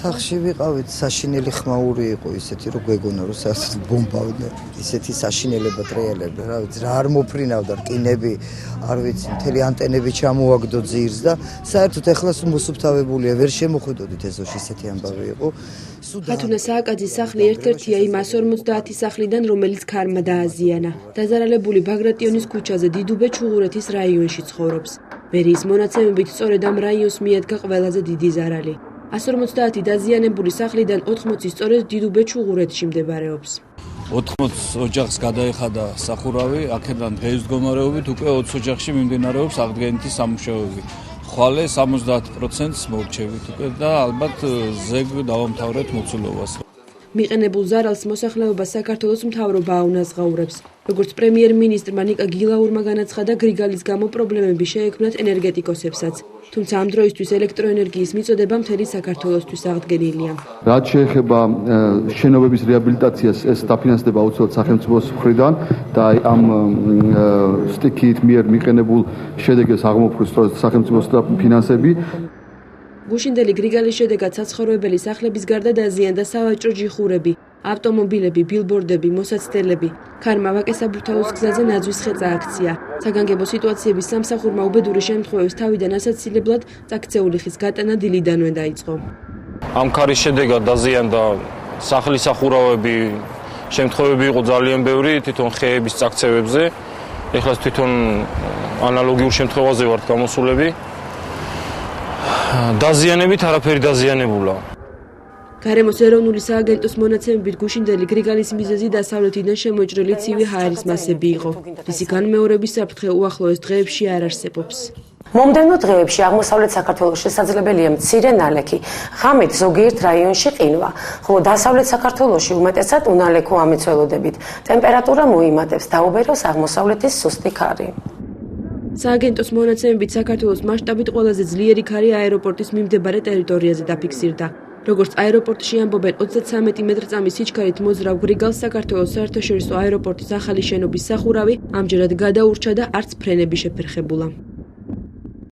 სახში ვიყავით, საშინელი ხმაური იყო ისეთი, რომ გვეგონა, რომ საერთოდ ბომბავდა. ისეთი საშინელება ტრიალები, რა ვიცი, რა არ მოფრინავდა რკინები, არ ვიცი, მთელი ანტენები ჩამოაგდო ძირს და საერთოდ ეხლა მოსუფთავებულია, ვერ შემოხვიდოდით ეზოში ისეთი ამბავი იყო. ხათუნა სააკაძის სახლი ერთ-ერთია იმ 150 სახლიდან, რომელიც ქარმა დააზიანა. დაზარალებული ბაგრატიონის ქუჩაზე დიდუბე ჩუღურეთის რაიონში ცხოვრობს. მერიის მონაცემებით სწორედ ამ რაიონს მიადგა ყველაზე დიდი ზარალი. 150 დაზიანებული სახლიდან 80 სწორედ დიდუბე ჩუღურეთში მდებარეობს. 80 ოჯახს გადაეხადა სახურავი, აქედან დღეის მდგომარეობით უკვე 20 ოჯახში მიმდინარეობს აღდგენითი სამუშაოები. ხვალე 70%-ს მოვრჩევით უკვე და ალბათ ზეგ დავამთავრეთ მოცულობას. მიყენებულ ზარალს მოსახლეობა საქართველოს მთავრობა აუნაზღაურებს. როგორც პრემიერ-მინისტრმა ნიკა გილაურმა განაცხადა, გრიგალის გამო პრობლემები შეექმნათ ენერგეტიკოსებსაც. თუმცა ამ დროისთვის ელექტროენერგიის მიწოდება მთელი საქართველოსთვის აღდგენილია. რაც შეეხება შენობების რეაბილიტაციას, ეს დაფინანსდება აუცილებლად სახელმწიფოს მხრიდან და ამ სტიქიით მიერ მიყენებულ შედეგებს აღმოფხვრს სახელმწიფოს ფინანსები. გუშინდელი გრიგალის შედეგად საცხოვრებელი სახლების გარდა დაზიანდა სავაჭრო ჯიხურები, ავტომობილები, ბილბორდები, მოსაცდელები. ქარმა ვაკე-საბურთალოს გზაზე ნაძვის ხეწა აქცია. საგანგებო სიტუაციების სამსახურმა უბედური შემთხვევების თავიდან ასაცილებლად წაქცეული ხის გატანა დილიდანვე დაიწყო. ამ ქარის შედეგად დაზიანდა სახლის სახურავები, შემთხვევები იყო ძალიან ბევრი, თვითონ ხეების წაქცევებზე. ეხლა თვითონ ანალოგიურ შემთხვევაზე ვართ გამოსულები. დაზიანებით არაფერი დაზიანებულა. გარემოს ეროვნული სააგენტოს მონაცემებით გუშინდელი გრიგალის მიზეზი დასავლეთიდან შემოჭრილი ცივი ჰაერის მასები იყო. მისი განმეორების საფრთხე უახლოეს დღეებში არ არსებობს. მომდევნო დღეებში აღმოსავლეთ საქართველოს შესაძლებელია მცირე ნალექი, ღამით ზოგიერთ რაიონში ყინვა, ხოლო დასავლეთ საქართველოში უმეტესად უნალექო ამეცველოდებით. ტემპერატურა მოიმატებს, დაუბეროს აღმოსავლეთის სუსტი ქარი. სააგენტოს მონაცემებით საქართველოს მასშტაბით ყველაზე ძლიერი ქარი აეროპორტის მიმდებარე ტერიტორიაზე დაფიქსირდა. როგორც აეროპორტში ამბობენ, 33 მეტრწამის სიჩქარით მოძრავ გრიგალს საქართველოს საერთაშორისო აეროპორტის ახალი შენობის სახურავი ამჯერად გადაურჩა და არც ფრენები შეფერხებულა.